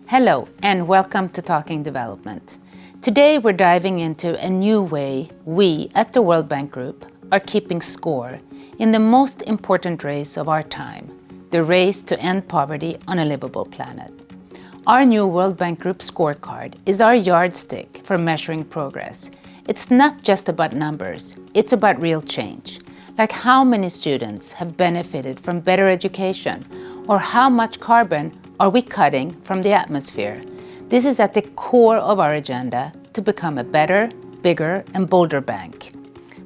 Hello and welcome to Talking Development. Today we're diving into a new way we at the World Bank Group are keeping score in the most important race of our time, the race to end poverty on a livable planet. Our new World Bank Group scorecard is our yardstick for measuring progress. It's not just about numbers, it's about real change, like how many students have benefited from better education or how much carbon are we cutting from the atmosphere. This is at the core of our agenda to become a better, bigger, and bolder bank.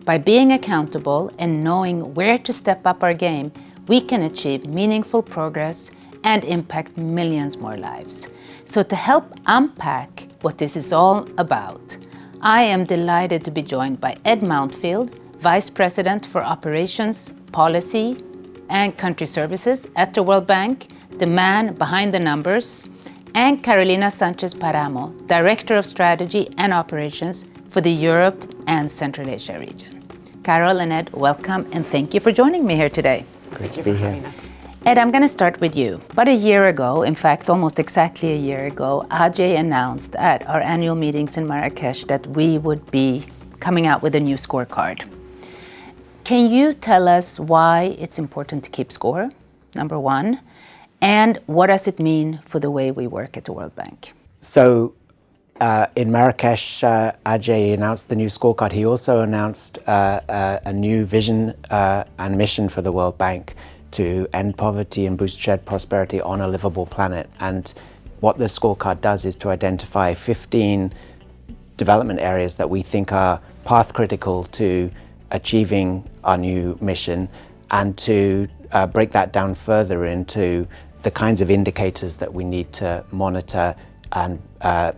By being accountable and knowing where to step up our game, we can achieve meaningful progress and impact millions more lives. So to help unpack what this is all about, I am delighted to be joined by Ed Mountfield, Vice President for Operations, Policy, and Country Services at the World Bank, the man behind the numbers, and Carolina Sanchez-Paramo, Director of Strategy and Operations for the Europe and Central Asia region. Carol and Ed, welcome and thank you for joining me here today. Great to be here. Ed, I'm going to start with you. About a year ago, in fact, almost exactly a year ago, Ajay announced at our annual meetings in Marrakesh that we would be coming out with a new scorecard. Can you tell us why it's important to keep score, number one, and what does it mean for the way we work at the World Bank? So in Marrakesh, Ajay announced the new scorecard. He also announced a new vision and mission for the World Bank to end poverty and boost shared prosperity on a livable planet. And what the scorecard does is to identify 15 development areas that we think are path critical to achieving our new mission, and to break that down further into the kinds of indicators that we need to monitor and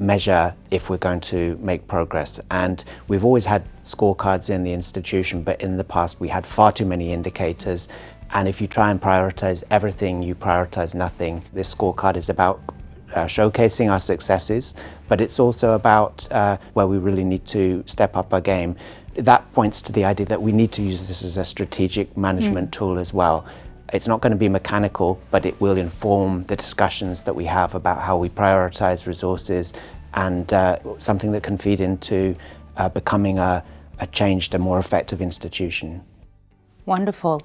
measure if we're going to make progress. And we've always had scorecards in the institution, but in the past we had far too many indicators. And if you try and prioritize everything, you prioritize nothing. This scorecard is about showcasing our successes, but it's also about where we really need to step up our game. That points to the idea that we need to use this as a strategic management tool as well. It's not going to be mechanical, but it will inform the discussions that we have about how we prioritize resources, and something that can feed into becoming a changed and more effective institution. Wonderful.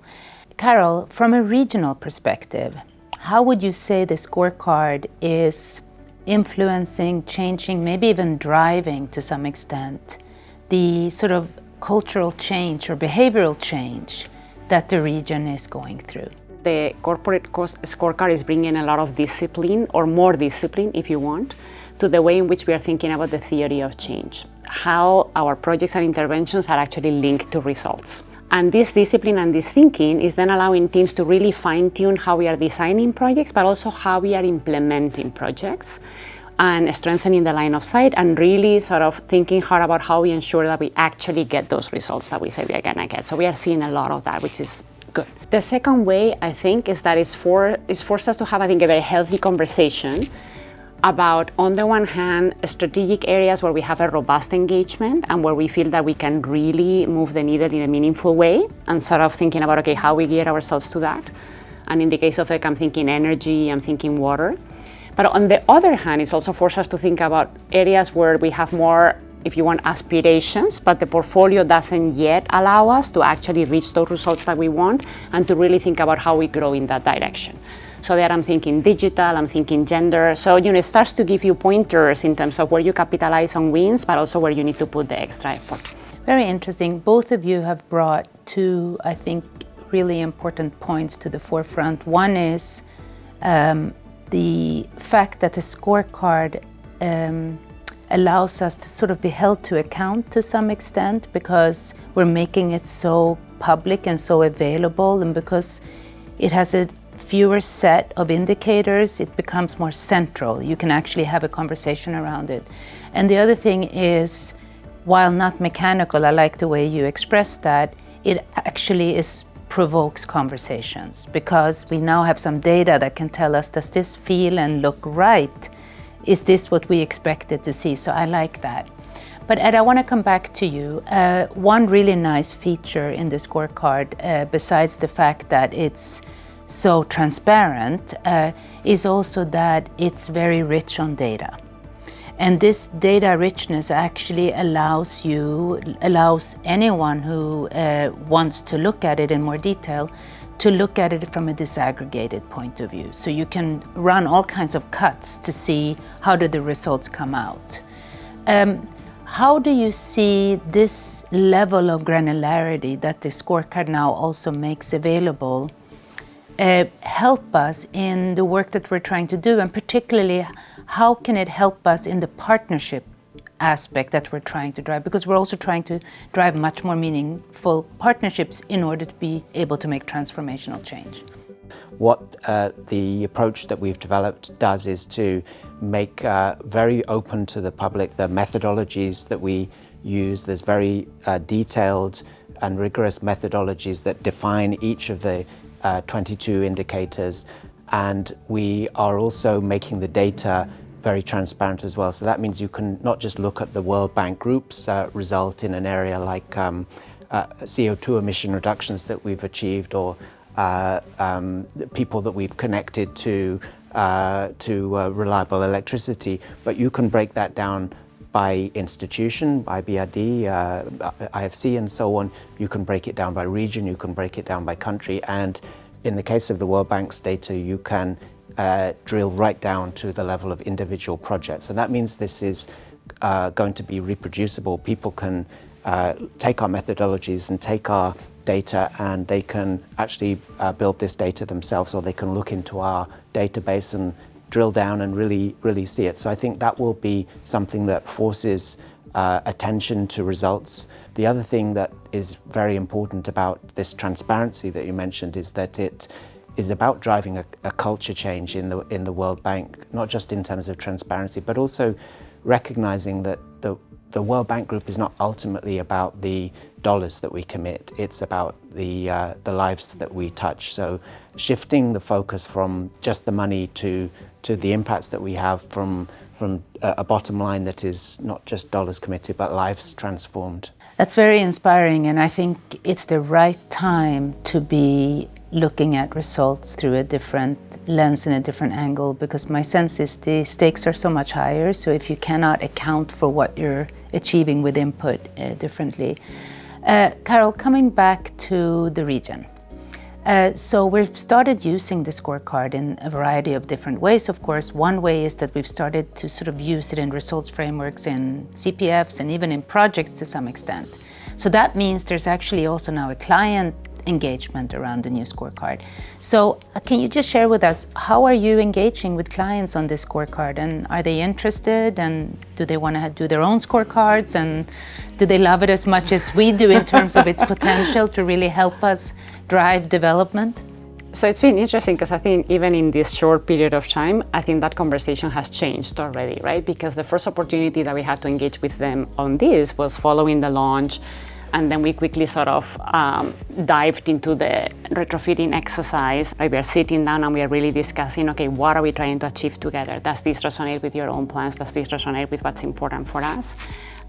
Carol, from a regional perspective, how would you say the scorecard is influencing, changing, maybe even driving to some extent the sort of cultural change or behavioral change that the region is going through? The corporate scorecard is bringing a lot of discipline, or more discipline if you want, to the way in which we are thinking about the theory of change, how our projects and interventions are actually linked to results. And this discipline and this thinking is then allowing teams to really fine-tune how we are designing projects, but also how we are implementing projects, and strengthening the line of sight, and really sort of thinking hard about how we ensure that we actually get those results that we say we are gonna get. So we are seeing a lot of that, which is good. The second way, I think, is that it's forced us to have, I think, a very healthy conversation about, on the one hand, strategic areas where we have a robust engagement and where we feel that we can really move the needle in a meaningful way, and sort of thinking about, okay, how we gear ourselves to that. And in the case of I'm thinking energy, I'm thinking water. But on the other hand, it's also forced us to think about areas where we have more, if you want, aspirations, but the portfolio doesn't yet allow us to actually reach those results that we want, and to really think about how we grow in that direction. So there I'm thinking digital, I'm thinking gender. So, it starts to give you pointers in terms of where you capitalize on wins, but also where you need to put the extra effort. Very interesting. Both of you have brought two, I think, really important points to the forefront. One is the fact that the scorecard allows us to sort of be held to account to some extent, because we're making it so public and so available, and because it has a fewer set of indicators, it becomes more central. You can actually have a conversation around it. And the other thing is, while not mechanical, I like the way you expressed that, it actually provokes conversations, because we now have some data that can tell us, does this feel and look right? Is this what we expected to see? So I like that. But Ed, I want to come back to you. One really nice feature in the scorecard, besides the fact that it's so transparent is also that it's very rich on data. And this data richness actually allows anyone who wants to look at it in more detail to look at it from a disaggregated point of view. So you can run all kinds of cuts to see how do the results come out. How do you see this level of granularity that the scorecard now also makes available help us in the work that we're trying to do, and particularly how can it help us in the partnership aspect that we're trying to drive, because we're also trying to drive much more meaningful partnerships in order to be able to make transformational change. What the approach that we've developed does is to make very open to the public the methodologies that we use. There's very detailed and rigorous methodologies that define each of the 22 indicators, and we are also making the data very transparent as well. So that means you can not just look at the World Bank Group's result in an area like CO2 emission reductions that we've achieved, or people that we've connected to reliable electricity, but you can break that down by institution, by BRD, IFC and so on. You can break it down by region, you can break it down by country, and in the case of the World Bank's data, you can drill right down to the level of individual projects. And that means this is going to be reproducible. People can take our methodologies and take our data, and they can actually build this data themselves, or they can look into our database and drill down and really see it. So I think that will be something that forces attention to results. The other thing that is very important about this transparency that you mentioned is that it is about driving a culture change in the World Bank, not just in terms of transparency, but also recognizing that the World Bank Group is not ultimately about the dollars that we commit, it's about the lives that we touch. So shifting the focus from just the money to the impacts that we have from a bottom line that is not just dollars committed, but lives transformed. That's very inspiring, and I think it's the right time to be looking at results through a different lens and a different angle, because my sense is the stakes are so much higher. So if you cannot account for what you're achieving with input differently. Carol, coming back to the region. So we've started using the scorecard in a variety of different ways. Of course, one way is that we've started to sort of use it in results frameworks, in CPFs, and even in projects to some extent. So that means there's actually also now a client engagement around the new scorecard. So can you just share with us, how are you engaging with clients on this scorecard, and are they interested, and do they want to do their own scorecards, and do they love it as much as we do in terms of its potential to really help us drive development? So it's been interesting, because I think even in this short period of time, I think that conversation has changed already, right? Because the first opportunity that we had to engage with them on this was following the launch, and then we quickly sort of dived into the retrofitting exercise. Right? We are sitting down and we are really discussing, okay, what are we trying to achieve together? Does this resonate with your own plans? Does this resonate with what's important for us?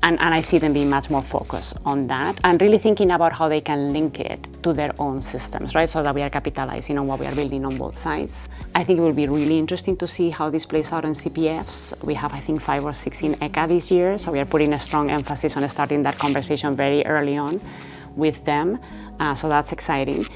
And I see them being much more focused on that, and really thinking about how they can link it to their own systems, right? So that we are capitalizing on what we are building on both sides. I think it will be really interesting to see how this plays out in CPFs. We have, I think, 5 or 6 in ECA this year, so we are putting a strong emphasis on starting that conversation very early on with them. So that's exciting.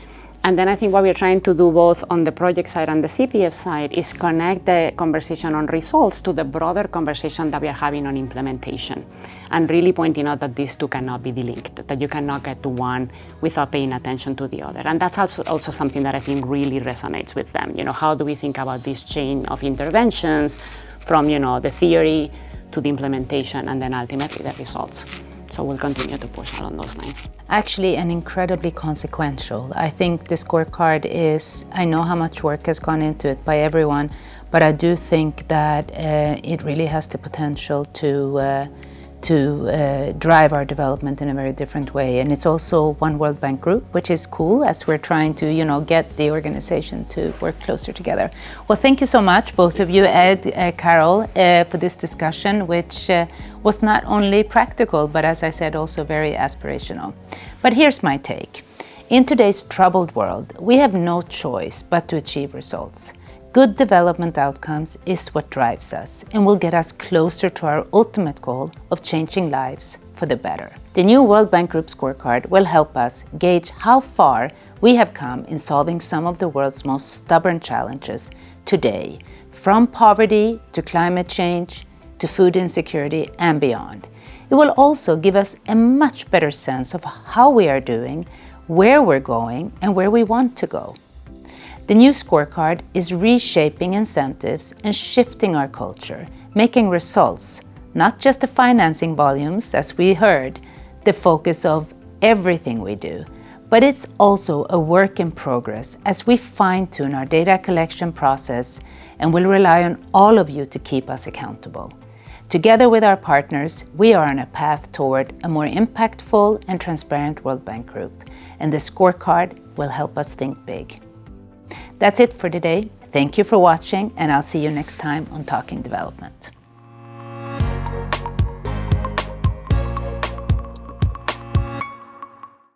And then I think what we're trying to do both on the project side and the CPF side is connect the conversation on results to the broader conversation that we are having on implementation, and really pointing out that these two cannot be delinked, that you cannot get to one without paying attention to the other. And that's also something that I think really resonates with them. You know, how do we think about this chain of interventions from, you know, the theory to the implementation and then ultimately the results? So we'll continue to push along those lines. Actually, and incredibly consequential. I think the scorecard is, I know how much work has gone into it by everyone, but I do think that it really has the potential to drive our development in a very different way. And it's also one World Bank Group, which is cool as we're trying to, you know, get the organization to work closer together. Well, thank you so much, both of you, Ed, Carol, for this discussion, which was not only practical, but as I said, also very aspirational. But here's my take. In today's troubled world, we have no choice but to achieve results. Good development outcomes is what drives us and will get us closer to our ultimate goal of changing lives for the better. The new World Bank Group scorecard will help us gauge how far we have come in solving some of the world's most stubborn challenges today, from poverty to climate change to food insecurity and beyond. It will also give us a much better sense of how we are doing, where we're going, and where we want to go. The new scorecard is reshaping incentives and shifting our culture, making results, not just the financing volumes, as we heard, the focus of everything we do, but it's also a work in progress as we fine-tune our data collection process and will rely on all of you to keep us accountable. Together with our partners, we are on a path toward a more impactful and transparent World Bank Group, and the scorecard will help us think big. That's it for today. Thank you for watching, and I'll see you next time on Talking Development.